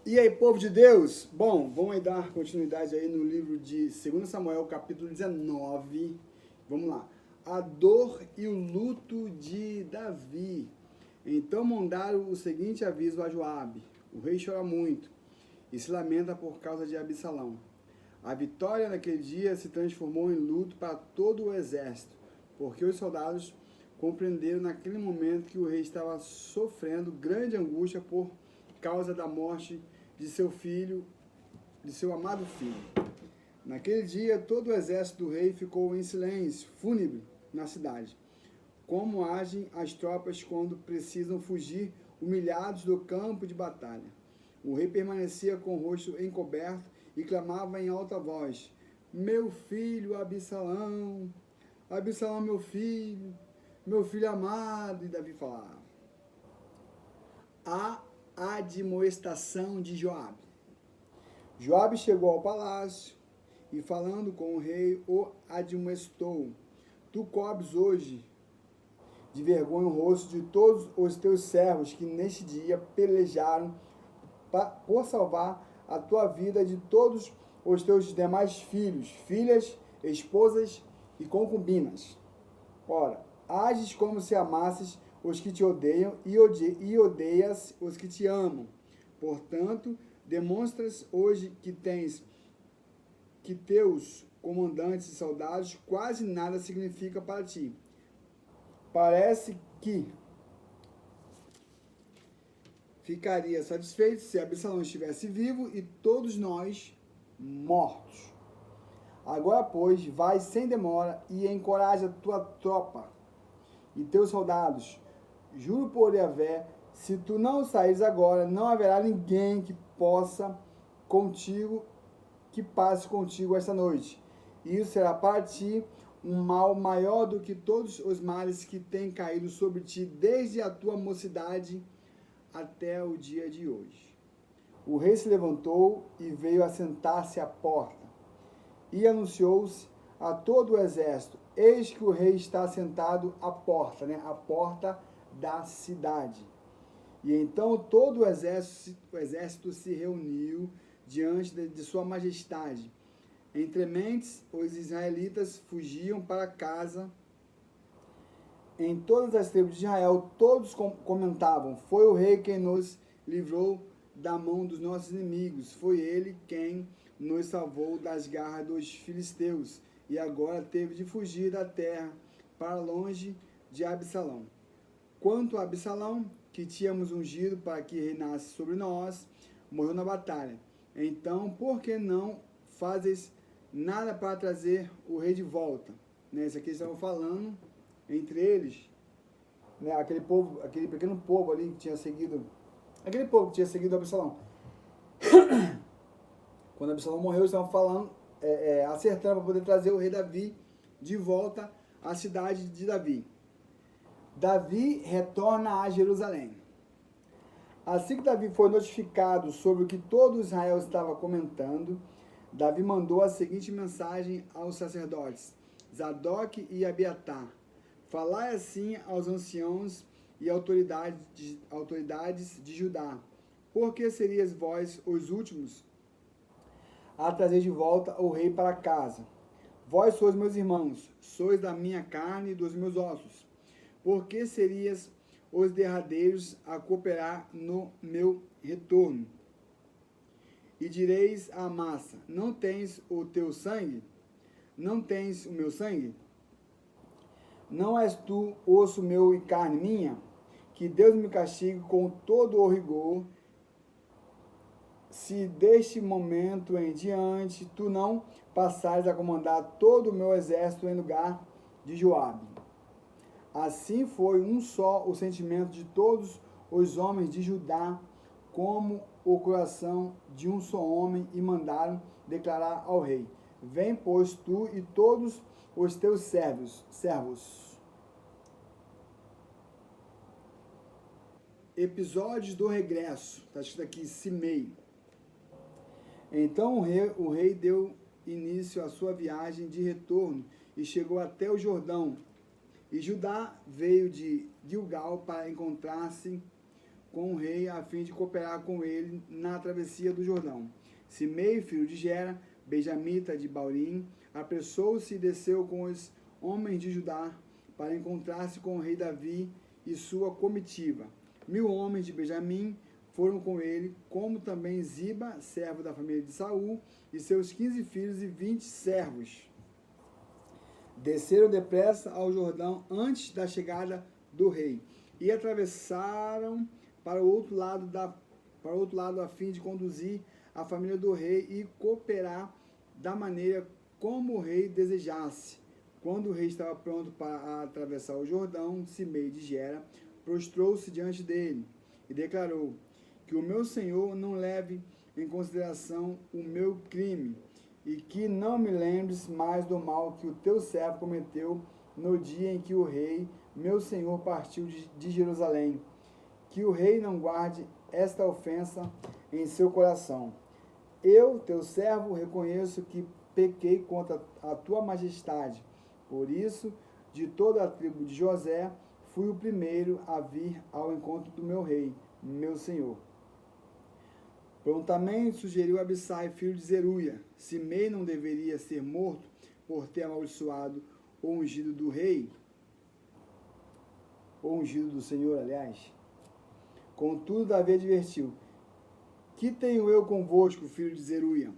E aí, povo de Deus? Bom, vamos aí dar continuidade aí no livro de 2 Samuel, capítulo 19. Vamos lá. A dor e o luto de Davi. Então mandaram o seguinte aviso a Joabe. O rei chora muito e se lamenta por causa de Absalão. A vitória naquele dia se transformou em luto para todo o exército, porque os soldados compreenderam naquele momento que o rei estava sofrendo grande angústia por causa da morte de seu filho, de seu amado filho. Naquele dia, todo o exército do rei ficou em silêncio fúnebre na cidade. Como agem as tropas quando precisam fugir humilhados do campo de batalha. O rei permanecia com o rosto encoberto e clamava em alta voz: Meu filho Absalão, Absalão, meu filho amado. E Davi falava: A admoestação de Joabe. Joabe chegou ao palácio e, falando com o rei, o admoestou: Tu cobres hoje de vergonha o rosto de todos os teus servos que neste dia pelejaram por salvar a tua vida de todos os teus demais filhos, filhas, esposas e concubinas. Ora, ages como se amasses os que te odeiam e odeias os que te amam. Portanto, demonstras hoje que teus comandantes e soldados quase nada significa para ti. Parece que ficaria satisfeito se Absalão estivesse vivo e todos nós mortos. Agora, pois, vai sem demora e encoraja tua tropa e teus soldados. Juro por Yahvé, se tu não saíres agora, não haverá ninguém que passe contigo esta noite. E isso será para ti um mal maior do que todos os males que têm caído sobre ti desde a tua mocidade até o dia de hoje. O rei se levantou e veio assentar-se à porta. E anunciou-se a todo o exército: Eis que o rei está sentado à porta, a porta da cidade. E então todo o exército se reuniu diante de sua majestade. Entre mentes, os israelitas fugiam para casa. Em todas as tribos de Israel, todos comentavam: Foi o rei quem nos livrou da mão dos nossos inimigos. Foi ele quem nos salvou das garras dos filisteus. E agora teve de fugir da terra para longe de Absalão. Quanto a Absalão, que tínhamos ungido para que reinasse sobre nós, morreu na batalha. Então, por que não fazes nada para trazer o rei de volta? Isso aqui estavam falando entre eles, aquele povo, aquele pequeno povo ali que tinha seguido, aquele povo que tinha seguido Absalão. Quando Absalão morreu, eles estavam falando, acertando para poder trazer o rei Davi de volta à cidade de Davi. Davi retorna a Jerusalém. Assim que Davi foi notificado sobre o que todo Israel estava comentando, Davi mandou a seguinte mensagem aos sacerdotes, Zadok e Abiatar: Falai assim aos anciãos e autoridades de Judá: Por que serias vós os últimos a trazer de volta o rei para casa? Vós sois meus irmãos, sois da minha carne e dos meus ossos. Por que serias os derradeiros a cooperar no meu retorno? E direis à massa: Não tens o teu sangue? Não tens o meu sangue? Não és tu osso meu e carne minha? Que Deus me castigue com todo o rigor, se deste momento em diante tu não passares a comandar todo o meu exército em lugar de Joabe. Assim foi um só o sentimento de todos os homens de Judá, como o coração de um só homem, e mandaram declarar ao rei: Vem, pois, tu e todos os teus servos. Episódios do regresso. Está escrito aqui, Simei. Então o rei deu início à sua viagem de retorno e chegou até o Jordão. E Judá veio de Gilgal para encontrar-se com o rei a fim de cooperar com ele na travessia do Jordão. Simei, filho de Gera, benjamita de Baurim, apressou-se e desceu com os homens de Judá para encontrar-se com o rei Davi e sua comitiva. 1000 homens de Benjamim foram com ele, como também Ziba, servo da família de Saul, e seus 15 filhos e 20 servos. Desceram depressa ao Jordão antes da chegada do rei e atravessaram para o outro lado a fim de conduzir a família do rei e cooperar da maneira como o rei desejasse. Quando o rei estava pronto para atravessar o Jordão, Simei de Gera prostrou-se diante dele e declarou: que o meu senhor não leve em consideração o meu crime e que não me lembres mais do mal que o teu servo cometeu no dia em que o rei, meu senhor, partiu de Jerusalém. Que o rei não guarde esta ofensa em seu coração. Eu, teu servo, reconheço que pequei contra a tua majestade. Por isso, de toda a tribo de José, fui o primeiro a vir ao encontro do meu rei, meu senhor. Prontamente sugeriu Abissai, filho de Zeruia: Simei não deveria ser morto por ter amaldiçoado o ungido do rei? O ungido do Senhor, aliás. Contudo, Davi advertiu: que tenho eu convosco, filho de Zeruia,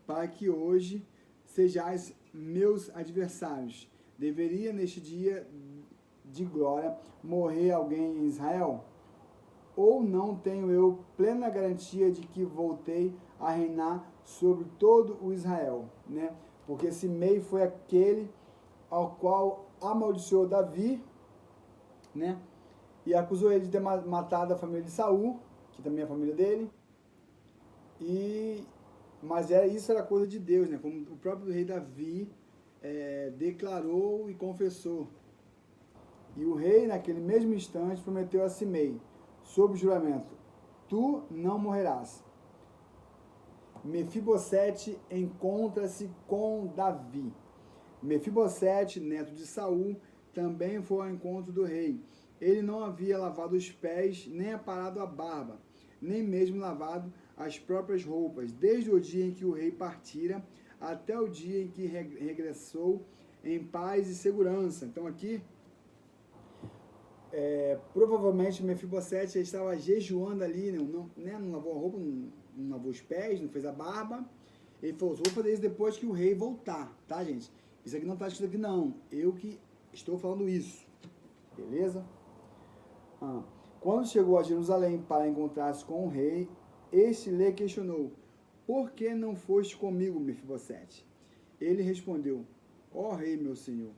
para que hoje sejais meus adversários? Deveria neste dia de glória morrer alguém em Israel? Ou não tenho eu plena garantia de que voltei a reinar sobre todo o Israel, né? Porque Simei foi aquele ao qual amaldiçoou Davi, né? E acusou ele de ter matado a família de Saul, que também é a família dele. Mas isso era coisa de Deus, né? Como o próprio rei Davi declarou e confessou. E o rei, naquele mesmo instante, prometeu a Simei, sob juramento: tu não morrerás. Mefibosete encontra-se com Davi. Mefibosete, neto de Saul, também foi ao encontro do rei. Ele não havia lavado os pés, nem aparado a barba, nem mesmo lavado as próprias roupas, desde o dia em que o rei partira até o dia em que regressou em paz e segurança. Então aqui, provavelmente Mefibosete estava jejuando ali, não lavou a roupa, não lavou os pés, não fez a barba. Ele falou: vou fazer isso depois que o rei voltar, tá, gente? Isso aqui não está escrito aqui, não. Eu que estou falando isso. Beleza? Quando chegou a Jerusalém para encontrar-se com o rei, este lhe questionou: por que não foste comigo, Mefibosete? Ele respondeu: ó rei, meu senhor,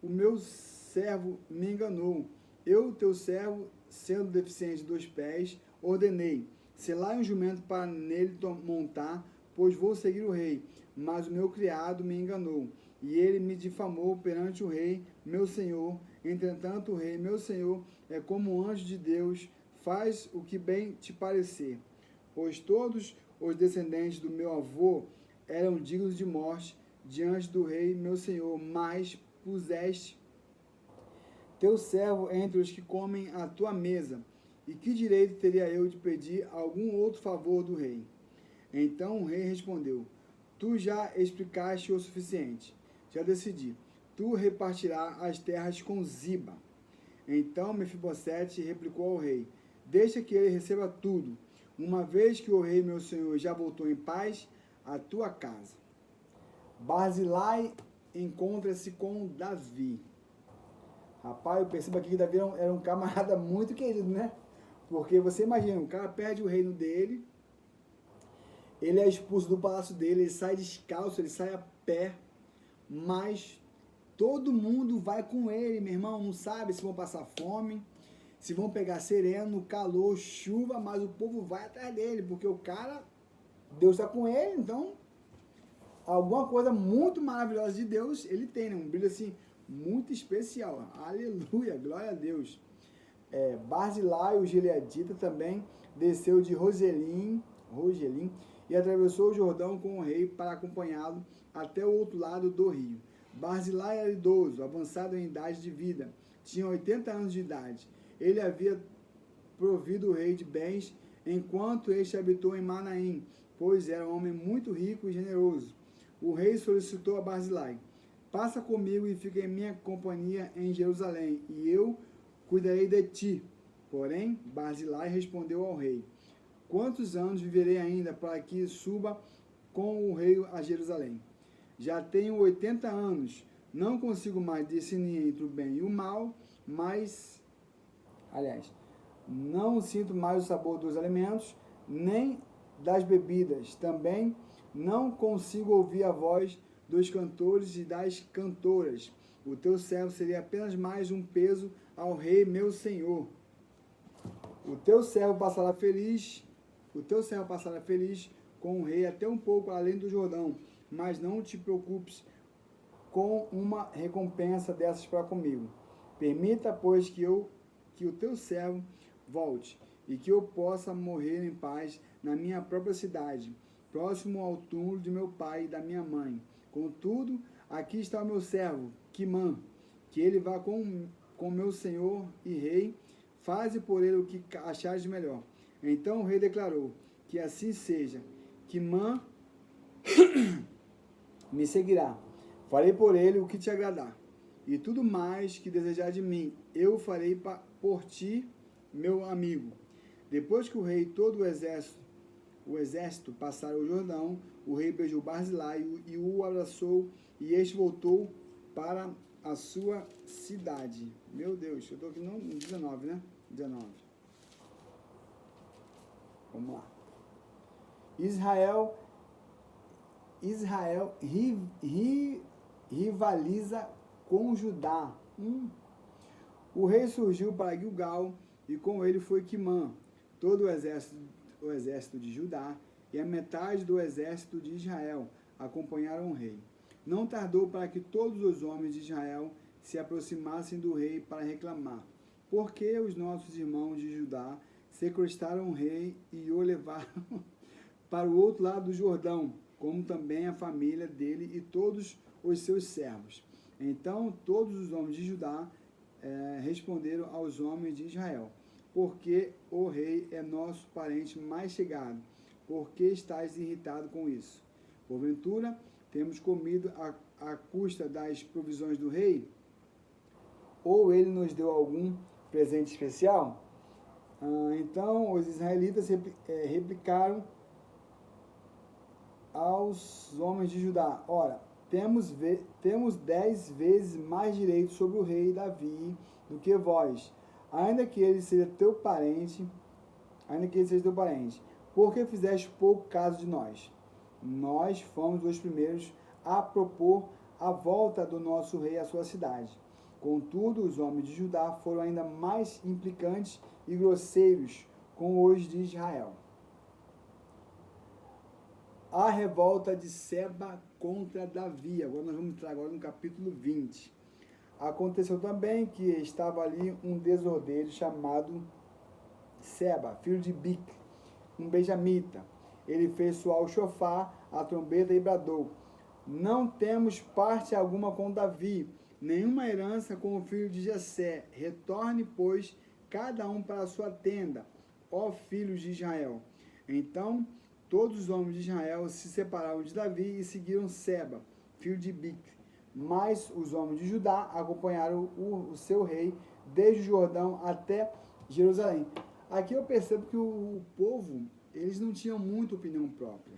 o meu servo me enganou. Eu, teu servo, sendo deficiente dos pés, ordenei: selai um jumento para nele montar, pois vou seguir o rei. Mas o meu criado me enganou, e ele me difamou perante o rei, meu senhor. Entretanto, o rei, meu senhor, é como um anjo de Deus, faz o que bem te parecer. Pois todos os descendentes do meu avô eram dignos de morte diante do rei, meu senhor, mas puseste teu servo entre os que comem à tua mesa. E que direito teria eu de pedir algum outro favor do rei? Então o rei respondeu: tu já explicaste o suficiente. Já decidi. Tu repartirás as terras com Ziba. Então Mefibosete replicou ao rei: deixa que ele receba tudo, uma vez que o rei, meu senhor, já voltou em paz à tua casa. Barzilai encontra-se com Davi. Rapaz, eu percebo aqui que Davi era um camarada muito querido, né? Porque você imagina, o cara perde o reino dele, ele é expulso do palácio dele, ele sai descalço, ele sai a pé, mas todo mundo vai com ele, meu irmão. Não sabe se vão passar fome, se vão pegar sereno, calor, chuva, mas o povo vai atrás dele, porque o cara, Deus está com ele, então alguma coisa muito maravilhosa de Deus ele tem, né? Um brilho assim muito especial. Aleluia, glória a Deus. Barzilai, o gileadita, também desceu de Rogelim e atravessou o Jordão com o rei para acompanhá-lo até o outro lado do rio. Barzilai era idoso, avançado em idade de vida, tinha 80 anos de idade. Ele havia provido o rei de bens, enquanto este habitou em Manaim, pois era um homem muito rico e generoso. O rei solicitou a Barzilai: passa comigo e fica em minha companhia em Jerusalém, e eu cuidarei de ti. Porém, Barzilai respondeu ao rei: quantos anos viverei ainda para que suba com o rei a Jerusalém? Já tenho 80 anos, não consigo mais discernir entre o bem e o mal, não sinto mais o sabor dos alimentos, nem das bebidas. Também não consigo ouvir a voz dos cantores e das cantoras. O teu servo seria apenas mais um peso ao rei meu senhor. O teu servo passará feliz com o rei até um pouco além do Jordão, mas não te preocupes com uma recompensa dessas para comigo. Permita, pois, que o teu servo volte, e que eu possa morrer em paz na minha própria cidade, próximo ao túmulo de meu pai e da minha mãe. Contudo, aqui está o meu servo, Quimã, que ele vá com meu senhor e rei, faze por ele o que achares melhor. Então o rei declarou: que assim seja. Quimã me seguirá. Farei por ele o que te agradar. E tudo mais que desejar de mim, eu farei por ti, meu amigo. Depois que o rei e todo o exército passaram o Jordão, o rei beijou Barzilai e o abraçou, e este voltou para a sua cidade. Meu Deus, eu estou aqui no 19, né? 19. Vamos lá. Israel rivaliza com Judá. O rei surgiu para Gilgal, e com ele foi Quimã, todo o exército de Judá e a metade do exército de Israel acompanharam o rei. Não tardou para que todos os homens de Israel se aproximassem do rei para reclamar: por que os nossos irmãos de Judá sequestraram o rei e o levaram para o outro lado do Jordão, como também a família dele e todos os seus servos? Então todos os homens de Judá responderam aos homens de Israel: porque o rei é nosso parente mais chegado. Por que estás irritado com isso? Porventura, temos comido à custa das provisões do rei? Ou ele nos deu algum presente especial? Então os israelitas replicaram aos homens de Judá: ora, temos 10 vezes mais direito sobre o rei Davi do que vós, ainda que ele seja teu parente, por que fizeste pouco caso de nós? Nós fomos os primeiros a propor a volta do nosso rei à sua cidade. Contudo, os homens de Judá foram ainda mais implicantes e grosseiros com os de Israel. A revolta de Seba contra Davi. Agora nós vamos entrar agora no capítulo 20. Aconteceu também que estava ali um desordeiro chamado Seba, filho de Bic, um benjamita. Ele fez soar o chofar, a trombeta e bradou: não temos parte alguma com Davi, nenhuma herança com o filho de Jessé. Retorne, pois, cada um para a sua tenda, ó filhos de Israel. Então todos os homens de Israel se separaram de Davi e seguiram Seba, filho de Bic. Mas os homens de Judá acompanharam o seu rei desde o Jordão até Jerusalém. Aqui eu percebo que o povo, eles não tinham muita opinião própria.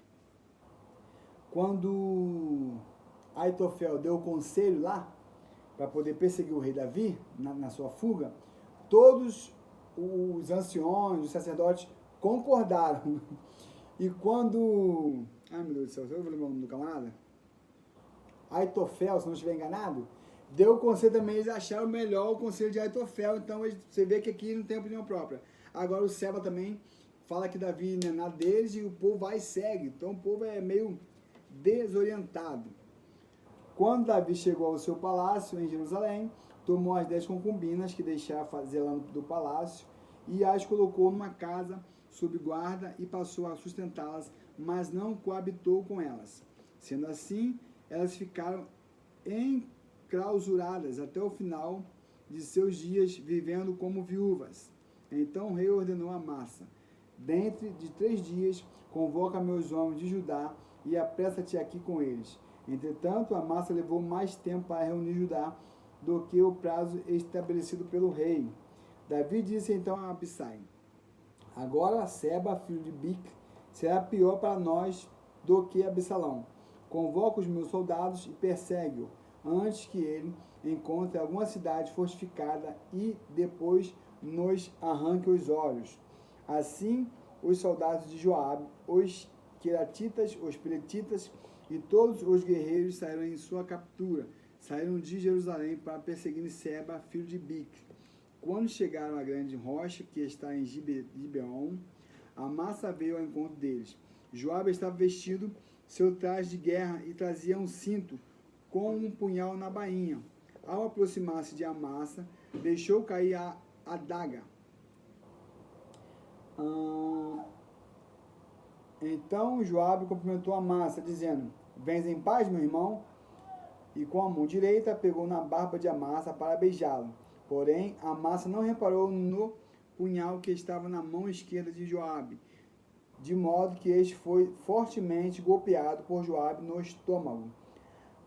Quando Aitofel deu o conselho lá, para poder perseguir o rei Davi, na sua fuga, todos os anciões, os sacerdotes, concordaram. E quando... Ai, meu Deus do céu, eu vou lembrar o nome do camarada? Aitofel, se não estiver enganado, deu o conselho também, eles acharam melhor o conselho de Aitofel, então você vê que aqui não tem opinião própria. Agora o Seba também fala que Davi não é nada deles e o povo vai e segue, então o povo é meio desorientado. Quando Davi chegou ao seu palácio em Jerusalém, tomou as 10 concubinas que deixara zelando do palácio e as colocou numa casa sob guarda e passou a sustentá-las, mas não coabitou com elas. Sendo assim, elas ficaram enclausuradas até o final de seus dias, vivendo como viúvas. Então o rei ordenou a Amasa: dentro de 3 dias, convoca meus homens de Judá e apressa-te aqui com eles. Entretanto, Amasa levou mais tempo para reunir Judá do que o prazo estabelecido pelo rei. Davi disse então a Abissai: agora Seba, filho de Bic, será pior para nós do que Absalão. Convoca os meus soldados e persegue-o, antes que ele encontre alguma cidade fortificada e depois nos arranque os olhos. Assim, os soldados de Joabe, os queratitas, os peletitas e todos os guerreiros saíram em sua captura. Saíram de Jerusalém para perseguir Seba, filho de Bic. Quando chegaram à grande rocha, que está em Gibeon, Amasa veio ao encontro deles. Joabe estava vestido seu traje de guerra e trazia um cinto com um punhal na bainha. Ao aproximar-se de Amasa, deixou cair a adaga. Então Joabe cumprimentou Amasa, dizendo: vens em paz, meu irmão? E com a mão direita pegou na barba de Amasa para beijá-lo. Porém, Amasa não reparou no punhal que estava na mão esquerda de Joabe, de modo que este foi fortemente golpeado por Joabe no estômago.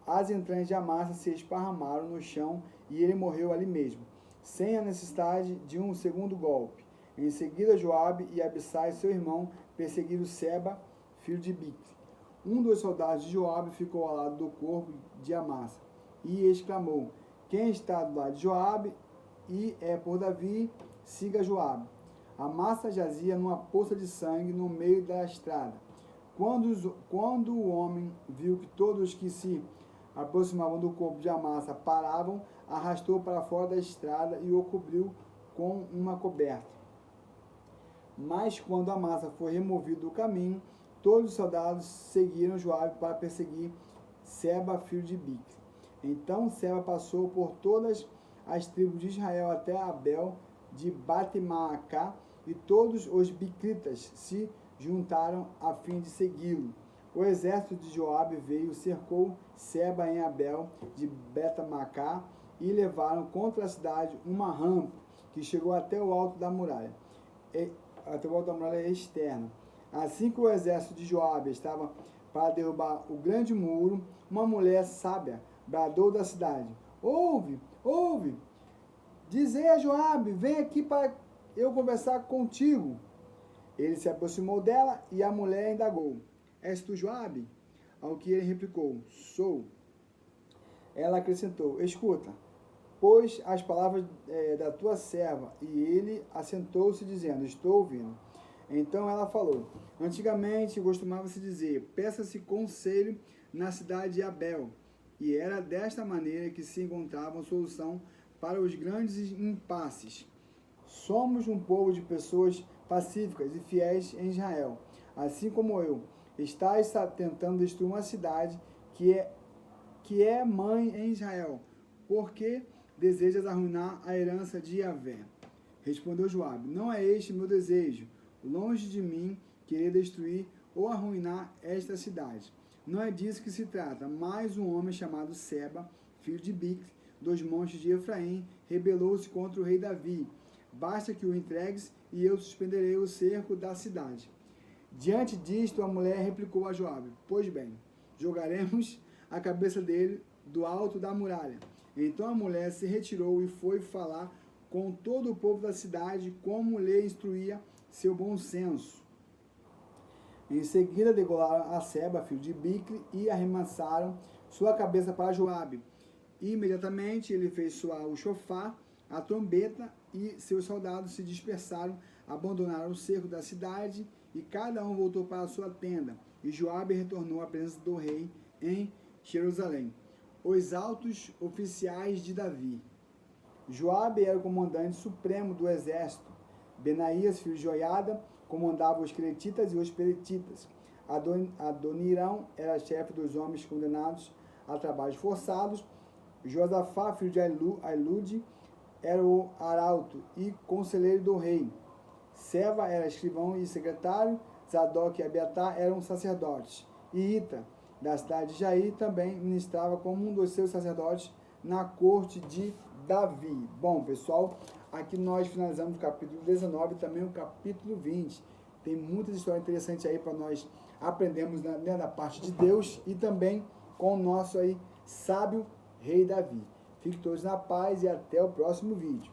As entranhas de Amasa se esparramaram no chão e ele morreu ali mesmo, sem a necessidade de um segundo golpe. Em seguida, Joabe e Abissai, seu irmão, perseguiram Seba, filho de Bic. Um dos soldados de Joabe ficou ao lado do corpo de Amasa e exclamou: quem está do lado de Joabe e é por Davi, siga Joabe. Amasa jazia numa poça de sangue no meio da estrada. Quando o homem viu que todos que se aproximavam do corpo de Amasa paravam, arrastou para fora da estrada e o cobriu com uma coberta. Mas quando Amasa foi removido do caminho, todos os soldados seguiram Joabe para perseguir Seba, filho de Bic. Então Seba passou por todas as tribos de Israel até Abel de Batemaacá, e todos os bicritas se juntaram a fim de segui-lo. O exército de Joabe veio, cercou Seba em Abel de Betamaacá e levaram contra a cidade uma rampa que chegou até o alto da muralha, externa. Assim que o exército de Joabe estava para derrubar o grande muro, uma mulher sábia bradou da cidade: ouve, ouve! Dizei a Joabe: vem aqui para eu conversar contigo. Ele se aproximou dela e a mulher indagou: és tu Joabe? Ao que ele replicou: sou. Ela acrescentou: escuta, pois as palavras da tua serva. E ele assentou-se dizendo: estou ouvindo. Então ela falou: antigamente costumava-se dizer: peça-se conselho na cidade de Abel. E era desta maneira que se encontrava solução para os grandes impasses. Somos um povo de pessoas pacíficas e fiéis em Israel, assim como eu. Estás tentando destruir uma cidade que é mãe em Israel, porque desejas arruinar a herança de Yahvé. Respondeu Joabe: não é este meu desejo. Longe de mim querer destruir ou arruinar esta cidade. Não é disso que se trata, mas um homem chamado Seba, filho de Bic, dos montes de Efraim, rebelou-se contra o rei Davi. Basta que o entregues e eu suspenderei o cerco da cidade. Diante disto, a mulher replicou a Joabe: pois bem, jogaremos a cabeça dele do alto da muralha. Então a mulher se retirou e foi falar com todo o povo da cidade, como lhe instruía seu bom senso. Em seguida degolaram a Seba, filho de Bicle, e arremessaram sua cabeça para Joabe. Imediatamente ele fez soar o chofar, a trombeta, e seus soldados se dispersaram, abandonaram o cerco da cidade, e cada um voltou para a sua tenda. E Joabe retornou à presença do rei em Jerusalém. Os altos oficiais de Davi. Joabe era o comandante supremo do exército. Benaías, filho de Joiada, comandava os queretitas e os peletitas. Adonirão era chefe dos homens condenados a trabalhos forçados. Josafá, filho de Ailude, era o arauto e conselheiro do rei. Seva era escrivão e secretário. Zadok e Abiatar eram sacerdotes. E Ita, da cidade de Jair, também ministrava como um dos seus sacerdotes na corte de Davi. Bom, pessoal, aqui nós finalizamos o capítulo 19 e também o capítulo 20. Tem muitas histórias interessantes aí para nós aprendermos da parte de Deus e também com o nosso aí sábio rei Davi. Fiquem todos na paz e até o próximo vídeo.